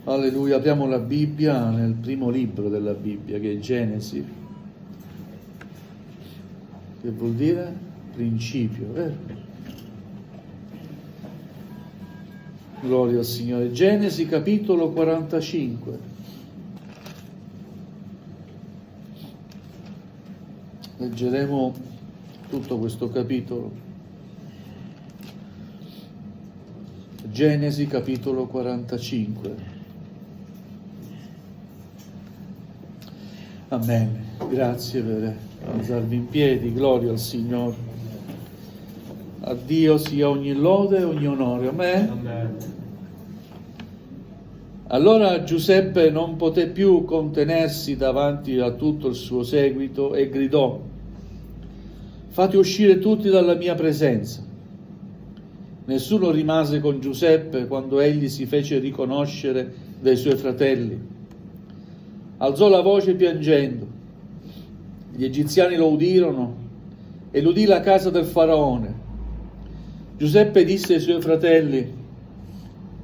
Alleluia, apriamo la Bibbia nel primo libro della Bibbia, che è Genesi, che vuol dire principio, vero? Gloria al Signore. Genesi capitolo 45. Leggeremo tutto questo capitolo. Genesi capitolo 45. Amen. Grazie per alzarvi in piedi. Gloria al Signore. A Dio sia ogni lode e ogni onore. Amen. Amen. Allora Giuseppe non poté più contenersi davanti a tutto il suo seguito e gridò: fate uscire tutti dalla mia presenza. Nessuno rimase con Giuseppe quando egli si fece riconoscere dai suoi fratelli. Alzò la voce piangendo. Gli egiziani lo udirono e l'udì la casa del faraone. Giuseppe disse ai suoi fratelli: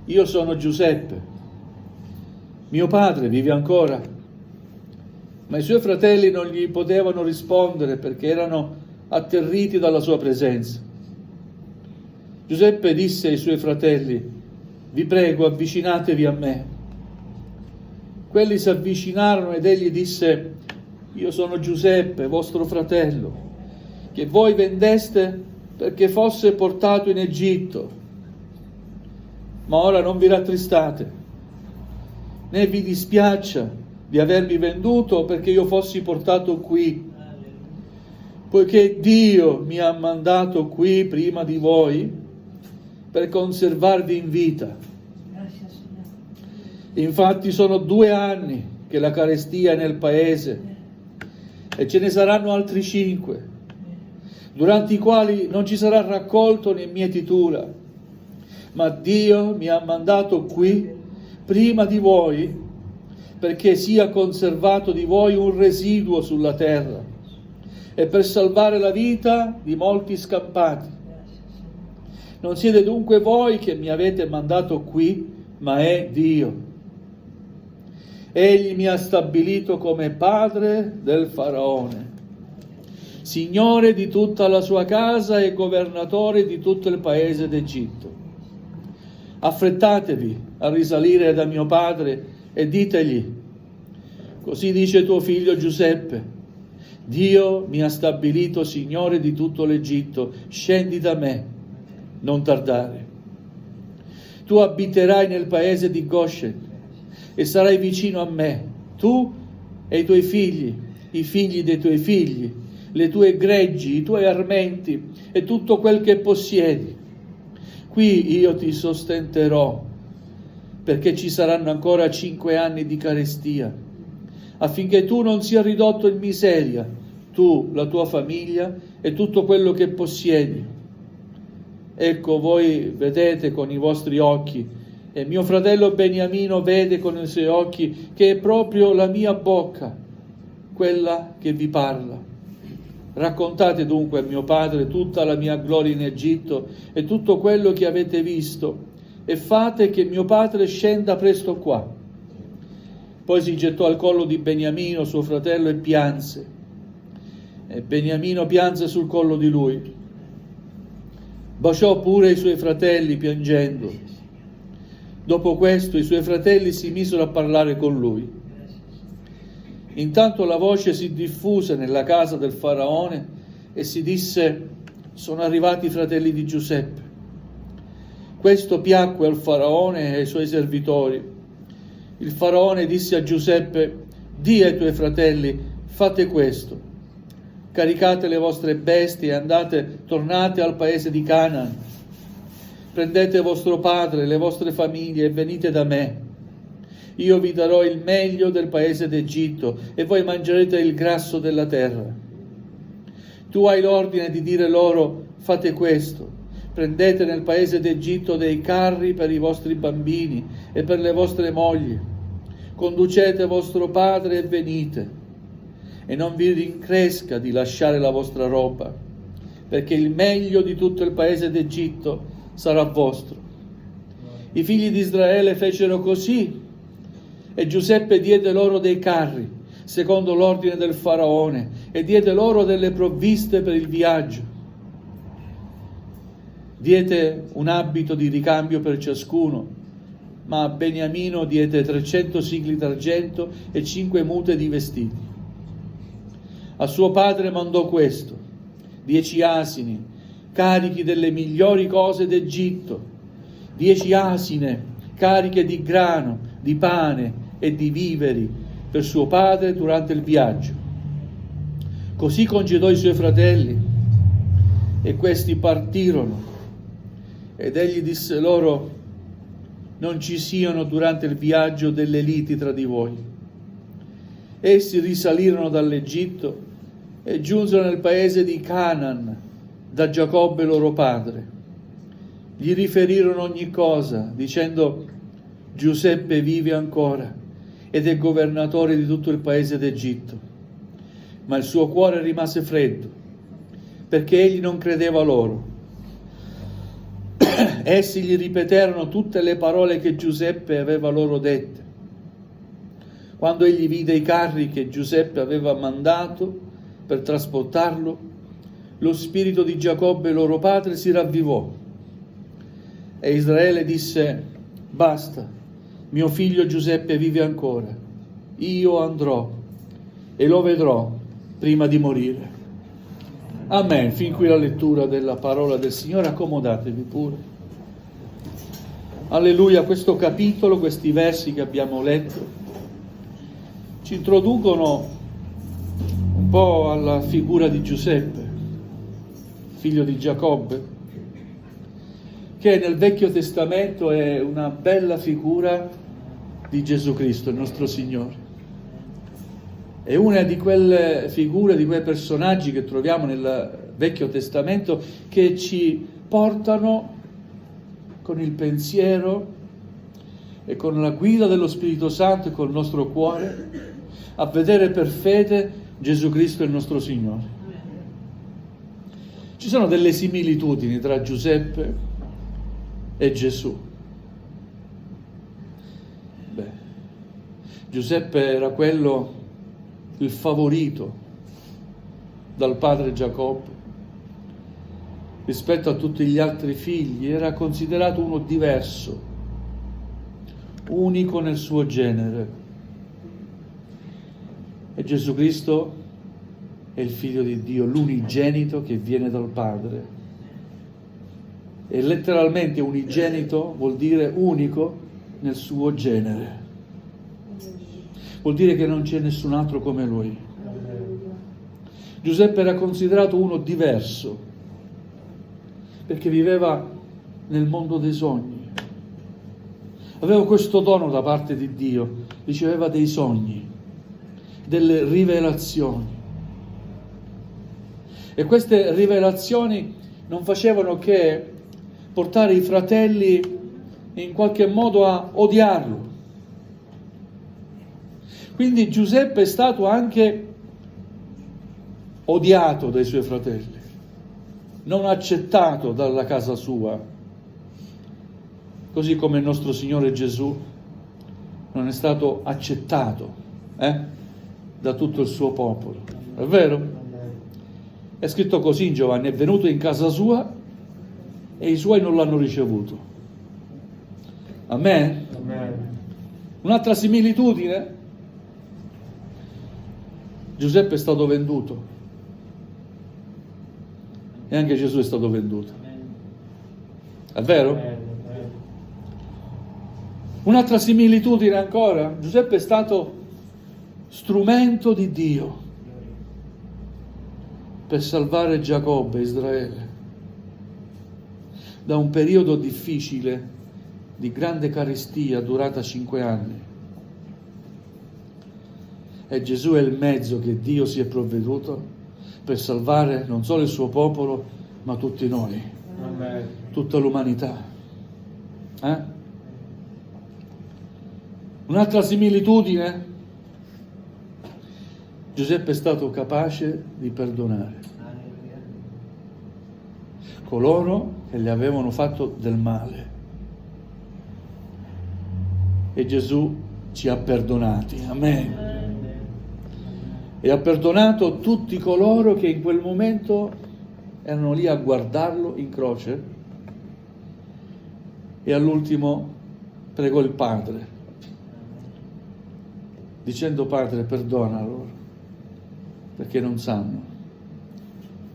io sono Giuseppe. Mio padre vive ancora? Ma i suoi fratelli non gli potevano rispondere perché erano atterriti dalla sua presenza. Giuseppe disse ai suoi fratelli: vi prego, avvicinatevi a me. Quelli si avvicinarono ed egli disse: io sono Giuseppe, vostro fratello, che voi vendeste perché fosse portato in Egitto. Ma ora non vi rattristate, né vi dispiaccia di avermi venduto perché io fossi portato qui, poiché Dio mi ha mandato qui prima di voi per conservarvi in vita. Infatti sono 2 anni che la carestia è nel paese e ce ne saranno altri 5, durante i quali non ci sarà raccolto né mietitura. Ma Dio mi ha mandato qui prima di voi perché sia conservato di voi un residuo sulla terra e per salvare la vita di molti scampati. Non siete dunque voi che mi avete mandato qui, ma è Dio. Egli mi ha stabilito come padre del faraone, signore di tutta la sua casa e governatore di tutto il paese d'Egitto. Affrettatevi a risalire da mio padre e ditegli: così dice tuo figlio Giuseppe, Dio mi ha stabilito signore di tutto l'Egitto, scendi da me, non tardare. Tu abiterai nel paese di Goshen e sarai vicino a me, tu e i tuoi figli, i figli dei tuoi figli, le tue greggi, i tuoi armenti e tutto quel che possiedi. Qui io ti sostenterò, perché ci saranno ancora 5 anni di carestia, affinché tu non sia ridotto in miseria, tu, la tua famiglia e tutto quello che possiedi. Ecco, voi vedete con i vostri occhi, e mio fratello Beniamino vede con i suoi occhi, che è proprio la mia bocca quella che vi parla. Raccontate dunque a mio padre tutta la mia gloria in Egitto e tutto quello che avete visto, e fate che mio padre scenda presto qua. Poi si gettò al collo di Beniamino, suo fratello, e pianse. E Beniamino pianse sul collo di lui. Baciò pure i suoi fratelli piangendo. Dopo questo i suoi fratelli si misero a parlare con lui. Intanto la voce si diffuse nella casa del faraone e si disse: sono arrivati i fratelli di Giuseppe. Questo piacque al faraone e ai suoi servitori. Il faraone disse a Giuseppe: di ai tuoi fratelli, fate questo: caricate le vostre bestie e tornate al paese di Canaan. Prendete vostro padre e le vostre famiglie e venite da me. Io vi darò il meglio del paese d'Egitto e voi mangerete il grasso della terra. Tu hai l'ordine di dire loro: fate questo: prendete nel paese d'Egitto dei carri per i vostri bambini e per le vostre mogli. Conducete vostro padre e venite. E non vi rincresca di lasciare la vostra roba, perché il meglio di tutto il paese d'Egitto sarà vostro. I figli di Israele fecero così e Giuseppe diede loro dei carri, secondo l'ordine del faraone, e diede loro delle provviste per il viaggio. Diede un abito di ricambio per ciascuno, ma a Beniamino diede 300 sicli d'argento e 5 mute di vestiti. A suo padre mandò questo: 10 asini, carichi delle migliori cose d'Egitto, 10 asine, cariche di grano, di pane e di viveri per suo padre durante il viaggio. Così congedò i suoi fratelli e questi partirono. Ed egli disse loro: non ci siano durante il viaggio delle liti tra di voi. Essi risalirono dall'Egitto e giunsero nel paese di Canaan, da Giacobbe loro padre. Gli riferirono ogni cosa, dicendo: Giuseppe vive ancora ed è governatore di tutto il paese d'Egitto. Ma il suo cuore rimase freddo, perché egli non credeva loro. Essi gli ripeterono tutte le parole che Giuseppe aveva loro dette. Quando egli vide i carri che Giuseppe aveva mandato per trasportarlo, lo spirito di Giacobbe loro padre si ravvivò. E Israele disse: basta, mio figlio Giuseppe vive ancora. Io andrò e lo vedrò prima di morire. Amen. Fin qui la lettura della parola del Signore. Accomodatevi pure. Alleluia. Questo capitolo, questi versi che abbiamo letto, ci introducono un po' alla figura di Giuseppe, figlio di Giacobbe, che nel Vecchio Testamento è una bella figura di Gesù Cristo, il nostro Signore. È una di quelle figure, di quei personaggi che troviamo nel Vecchio Testamento che ci portano con il pensiero e con la guida dello Spirito Santo e col nostro cuore a vedere per fede Gesù Cristo il nostro Signore. Ci sono delle similitudini tra Giuseppe e Gesù. Giuseppe era il favorito dal padre Giacobbe. Rispetto a tutti gli altri figli era considerato uno diverso, unico nel suo genere. E Gesù Cristo è il figlio di Dio, l'unigenito che viene dal Padre. E letteralmente unigenito vuol dire unico nel suo genere. Vuol dire che non c'è nessun altro come lui. Giuseppe era considerato uno diverso, perché viveva nel mondo dei sogni. Aveva questo dono da parte di Dio, riceveva dei sogni, delle rivelazioni. E queste rivelazioni non facevano che portare i fratelli in qualche modo a odiarlo. Quindi Giuseppe è stato anche odiato dai suoi fratelli, non accettato dalla casa sua, così come il nostro Signore Gesù non è stato accettato da tutto il suo popolo. È vero? È scritto così in Giovanni: è venuto in casa sua e i suoi non l'hanno ricevuto. Amen? Amen. Un'altra similitudine: Giuseppe è stato venduto e anche Gesù è stato venduto. È vero? Un'altra similitudine ancora: Giuseppe è stato strumento di Dio per salvare Giacobbe, Israele, da un periodo difficile di grande carestia durata 5 anni. E Gesù è il mezzo che Dio si è provveduto per salvare non solo il suo popolo, ma tutti noi, Amen. Tutta l'umanità. Un'altra similitudine: Giuseppe è stato capace di perdonare coloro che gli avevano fatto del male. e Gesù ci ha perdonati. Amen. E ha perdonato tutti coloro che in quel momento erano lì a guardarlo in croce, e all'ultimo pregò il Padre, dicendo: Padre, perdona loro, perché non sanno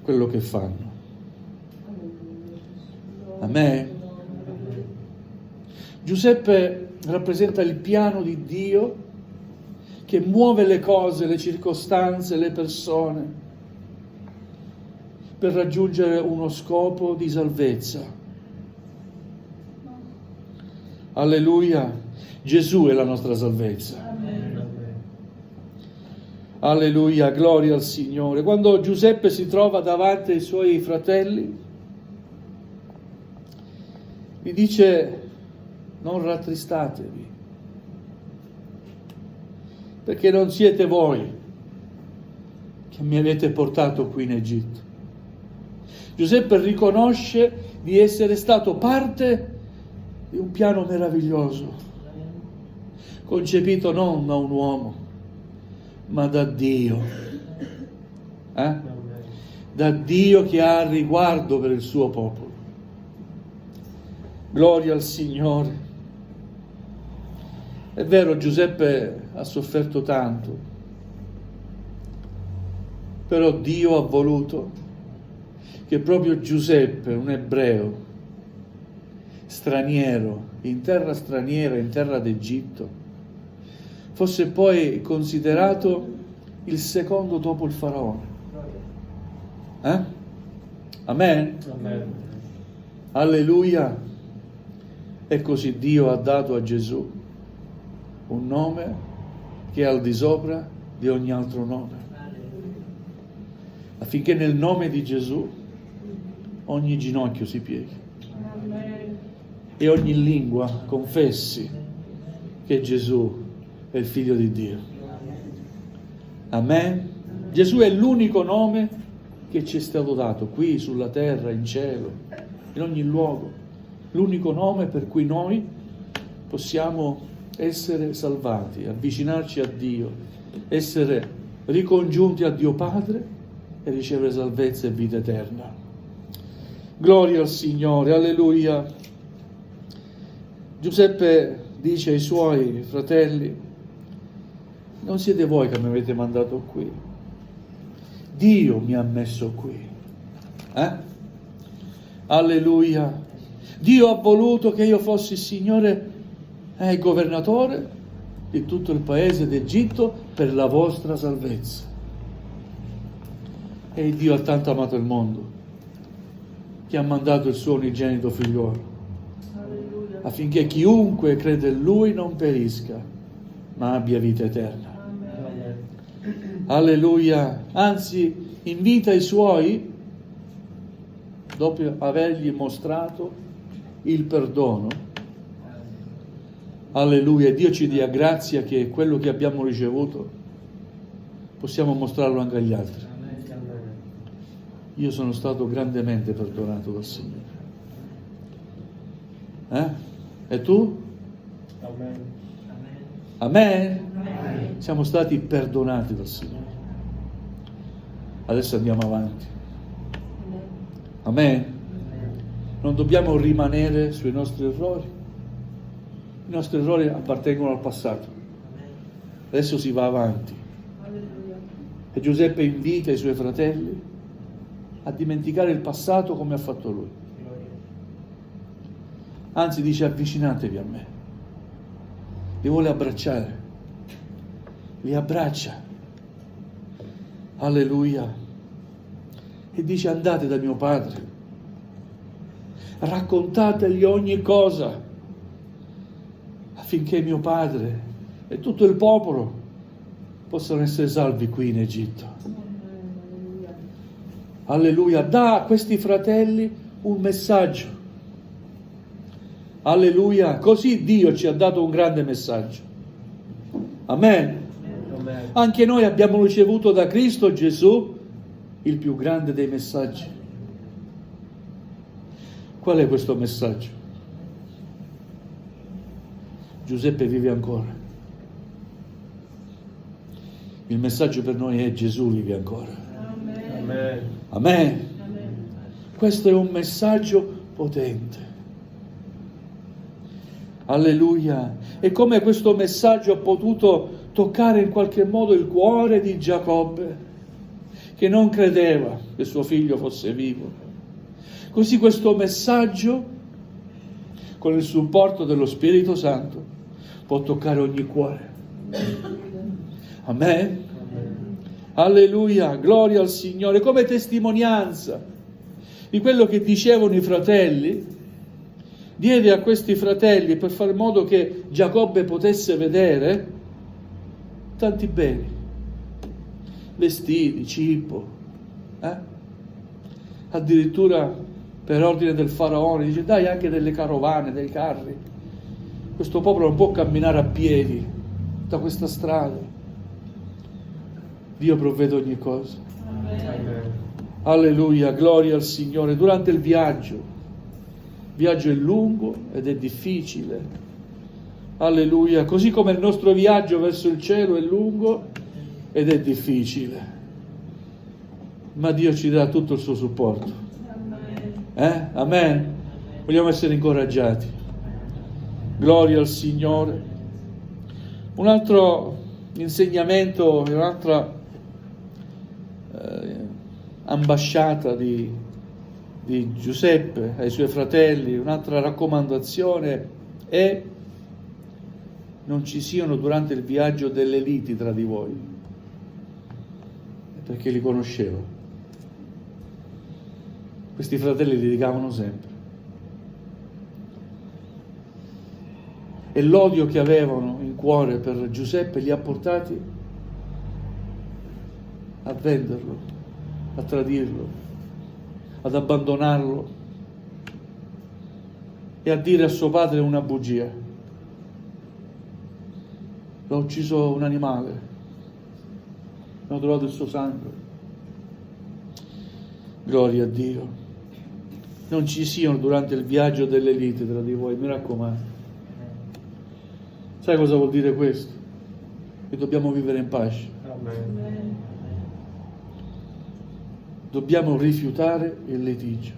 quello che fanno. Amen. Giuseppe rappresenta il piano di Dio che muove le cose, le circostanze, le persone per raggiungere uno scopo di salvezza. Alleluia. Gesù è la nostra salvezza. Alleluia, gloria al Signore. Quando Giuseppe si trova davanti ai suoi fratelli, gli dice: non rattristatevi, perché non siete voi che mi avete portato qui in Egitto. Giuseppe riconosce di essere stato parte di un piano meraviglioso, concepito non da un uomo, ma da Dio. Da Dio che ha riguardo per il suo popolo. Gloria al Signore. È vero, Giuseppe ha sofferto tanto, però Dio ha voluto che proprio Giuseppe, un ebreo, straniero, in terra d'Egitto, fosse poi considerato il secondo dopo il faraone. Amen? Amen. Alleluia. E così Dio ha dato a Gesù un nome che è al di sopra di ogni altro nome, affinché nel nome di Gesù ogni ginocchio si pieghi e ogni lingua confessi che Gesù è il Figlio di Dio. Amen. Gesù è l'unico nome che ci è stato dato qui sulla terra, in cielo, in ogni luogo. L'unico nome per cui noi possiamo essere salvati, avvicinarci a Dio, essere ricongiunti a Dio Padre e ricevere salvezza e vita eterna. Gloria al Signore, alleluia. Giuseppe dice ai suoi fratelli: non siete voi che mi avete mandato qui, Dio mi ha messo qui. Alleluia. Dio ha voluto che io fossi Signore e governatore di tutto il paese d'Egitto per la vostra salvezza. E Dio ha tanto amato il mondo che ha mandato il suo unigenito figliolo, affinché chiunque crede in Lui non perisca, ma abbia vita eterna. Alleluia. Anzi, invita i suoi, dopo avergli mostrato il perdono. Alleluia. Dio ci dia grazia che quello che abbiamo ricevuto possiamo mostrarlo anche agli altri. Io sono stato grandemente perdonato dal Signore. E tu? Amen. Siamo stati perdonati dal Signore. Adesso andiamo avanti. Amen. Non dobbiamo rimanere sui nostri errori. I nostri errori appartengono al passato. Adesso si va avanti. E Giuseppe invita i suoi fratelli a dimenticare il passato come ha fatto lui. Anzi, dice: avvicinatevi a me. Li vuole abbracciare. Li abbraccia. Alleluia. E dice: andate da mio padre, raccontategli ogni cosa, affinché mio padre e tutto il popolo possano essere salvi qui in Egitto. Alleluia. Dà a questi fratelli un messaggio. Alleluia. Così Dio ci ha dato un grande messaggio. Amen. Anche noi abbiamo ricevuto da Cristo Gesù il più grande dei messaggi. Qual è questo messaggio? Giuseppe vive ancora. Il messaggio per noi è: Gesù vive ancora. Amen. Amen. Questo è un messaggio potente. Alleluia. E come questo messaggio ha potuto toccare in qualche modo il cuore di Giacobbe, che non credeva che suo figlio fosse vivo. Così questo messaggio, con il supporto dello Spirito Santo, può toccare ogni cuore. Amen. Alleluia, gloria al Signore, come testimonianza di quello che dicevano i fratelli. Diede a questi fratelli, per far modo che Giacobbe potesse vedere, tanti beni, vestiti, cibo, addirittura per ordine del faraone dice: dai anche delle carovane, dei carri, questo popolo non può camminare a piedi da questa strada. Dio provvede ogni cosa. Amen. Alleluia, gloria al Signore. Durante il viaggio è lungo ed è difficile. Alleluia, così come il nostro viaggio verso il cielo è lungo ed è difficile, ma Dio ci dà tutto il suo supporto. Amen. Vogliamo essere incoraggiati. Gloria al Signore. Un altro insegnamento, un'altra ambasciata di Giuseppe ai suoi fratelli, un'altra raccomandazione è: non ci siano durante il viaggio delle liti tra di voi, perché li conosceva. Questi fratelli litigavano sempre e l'odio che avevano in cuore per Giuseppe li ha portati a venderlo, a tradirlo, ad abbandonarlo e a dire a suo padre una bugia: l'ha ucciso un animale, hanno trovato il suo sangue. Gloria a Dio. Non ci siano durante il viaggio delle liti tra di voi, mi raccomando. Sai cosa vuol dire questo? Che dobbiamo vivere in pace. Amen. Dobbiamo rifiutare il litigio.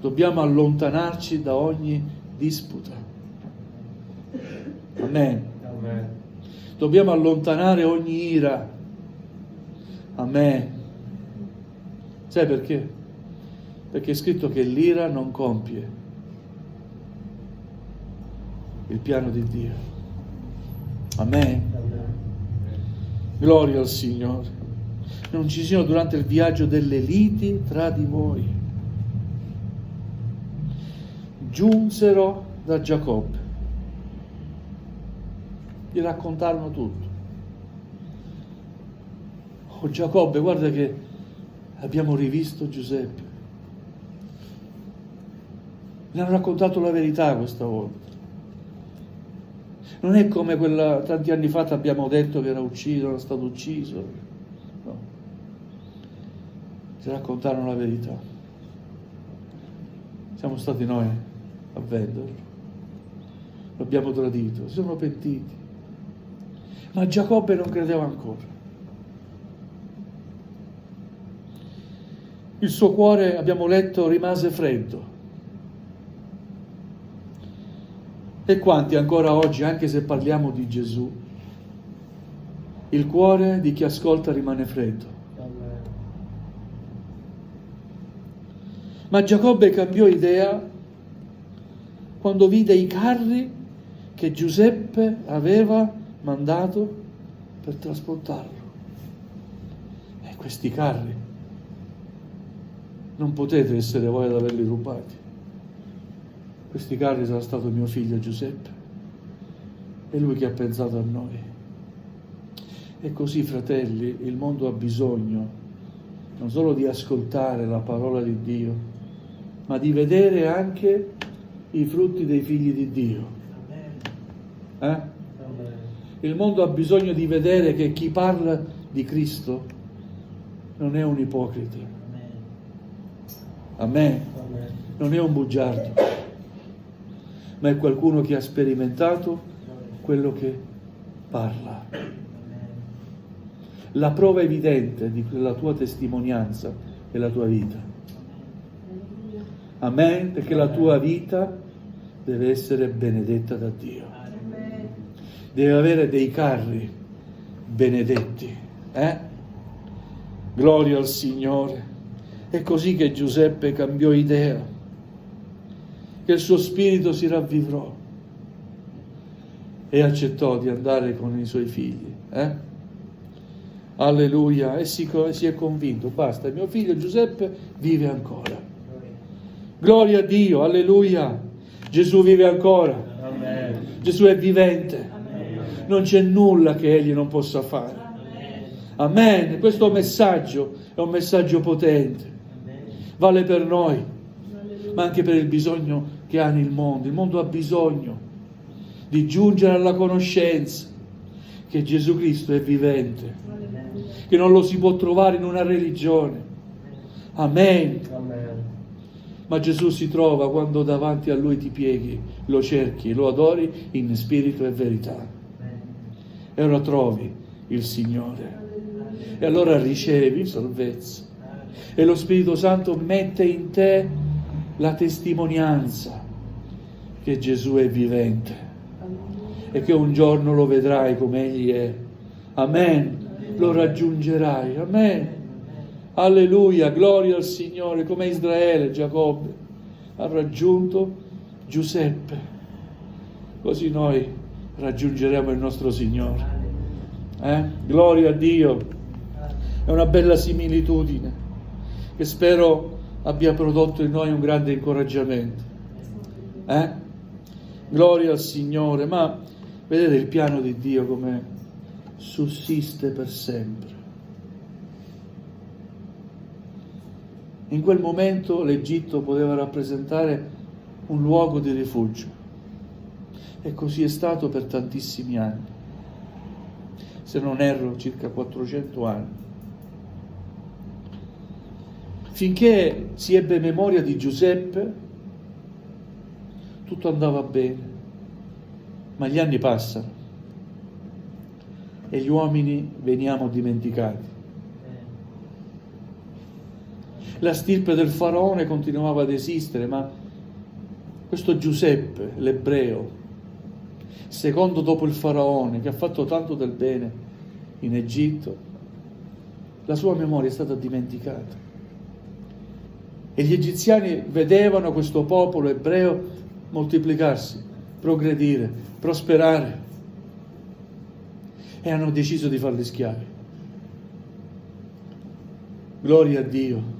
Dobbiamo allontanarci da ogni disputa. Amen. Amen. Dobbiamo allontanare ogni ira. Amen. Sai perché? Perché è scritto che l'ira non compie il piano di Dio. Amen. Gloria al Signore. Non ci siano durante il viaggio delle liti tra di voi. Giunsero da Giacobbe, gli raccontarono tutto. Oh Giacobbe, guarda che abbiamo rivisto Giuseppe. Mi hanno raccontato la verità questa volta. Non è come quella tanti anni fa ti abbiamo detto che era ucciso, era stato ucciso. No. Ci raccontarono la verità. Siamo stati noi a venderlo. L'abbiamo tradito, si sono pentiti. Ma Giacobbe non credeva ancora. Il suo cuore, abbiamo letto, rimase freddo. E quanti ancora oggi, anche se parliamo di Gesù, il cuore di chi ascolta rimane freddo. Amen. Ma Giacobbe cambiò idea quando vide i carri che Giuseppe aveva mandato per trasportarlo. E questi carri non potete essere voi ad averli rubati. Questi carri sarà stato mio figlio Giuseppe. È lui che ha pensato a noi. E così, fratelli, il mondo ha bisogno non solo di ascoltare la parola di Dio, ma di vedere anche i frutti dei figli di Dio. Amen. Il mondo ha bisogno di vedere che chi parla di Cristo non è un ipocrita. Amen. Amen. Non è un bugiardo, ma è qualcuno che ha sperimentato quello che parla. La prova evidente di quella tua testimonianza è la tua vita. Amen, perché la tua vita deve essere benedetta da Dio. Deve avere dei carri benedetti. Gloria al Signore. È così che Giuseppe cambiò idea, che il suo spirito si ravvivrò e accettò di andare con i suoi figli. Alleluia. E si è convinto, basta, mio figlio Giuseppe vive ancora. Gloria a Dio, alleluia. Gesù vive ancora. Amen. Gesù è vivente. Non c'è nulla che egli non possa fare. Amen. Questo messaggio è un messaggio potente. Vale per noi, ma anche per il bisogno che ha il mondo. Il mondo ha bisogno di giungere alla conoscenza che Gesù Cristo è vivente, che non lo si può trovare in una religione. Amen. Amen. Ma Gesù si trova quando davanti a Lui ti pieghi, lo cerchi, lo adori in spirito e verità. E ora trovi il Signore. E allora ricevi salvezza. E lo Spirito Santo mette in te la testimonianza che Gesù è vivente e che un giorno lo vedrai come Egli è. Amen. Lo raggiungerai. Amen. Alleluia. Gloria al Signore. Come Israele, Giacobbe ha raggiunto Giuseppe. Così noi raggiungeremo il nostro Signore. Gloria a Dio. È una bella similitudine che spero abbia prodotto in noi un grande incoraggiamento. Gloria al Signore. Ma vedete il piano di Dio come sussiste per sempre. In quel momento l'Egitto poteva rappresentare un luogo di rifugio e così è stato per tantissimi anni, se non erro circa 400 anni, finché si ebbe memoria di Giuseppe. Tutto andava bene, ma gli anni passano e gli uomini veniamo dimenticati. La stirpe del faraone continuava ad esistere, ma questo Giuseppe, l'ebreo, secondo dopo il faraone, che ha fatto tanto del bene in Egitto, la sua memoria è stata dimenticata. E gli egiziani vedevano questo popolo ebreo moltiplicarsi, progredire, prosperare, e hanno deciso di farli schiavi. Gloria a Dio.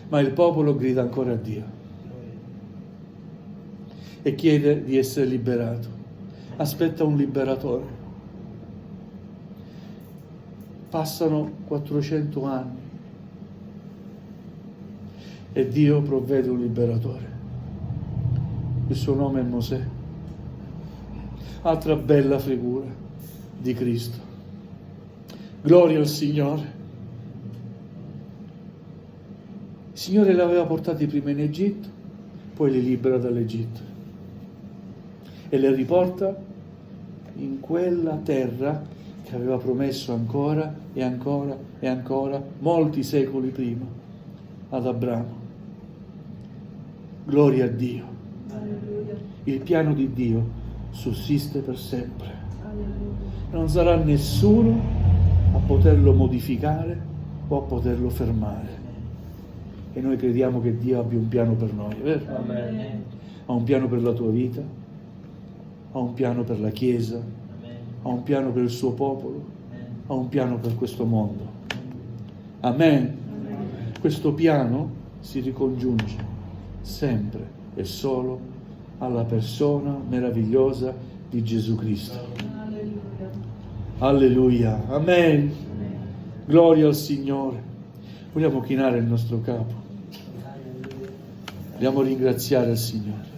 Ma il popolo grida ancora a Dio e chiede di essere liberato. Aspetta un liberatore. Passano 400 anni e Dio provvede un liberatore. Il suo nome è Mosè. Altra bella figura di Cristo. Gloria al Signore. Il Signore li aveva portati prima in Egitto, poi li libera dall'Egitto e li riporta in quella terra che aveva promesso ancora e ancora e ancora, molti secoli prima, ad Abramo. Gloria a Dio. Alleluia. Il piano di Dio sussiste per sempre. Alleluia. Non sarà nessuno a poterlo modificare o a poterlo fermare. E noi crediamo che Dio abbia un piano per noi, vero? Amen. Ha un piano per la tua vita, ha un piano per la Chiesa, ha un piano per il suo popolo, ha un piano per questo mondo. Amen. Questo piano si ricongiunge sempre e solo alla persona meravigliosa di Gesù Cristo. Alleluia. Alleluia. Amen. Gloria al Signore. Vogliamo chinare il nostro capo. Vogliamo ringraziare il Signore.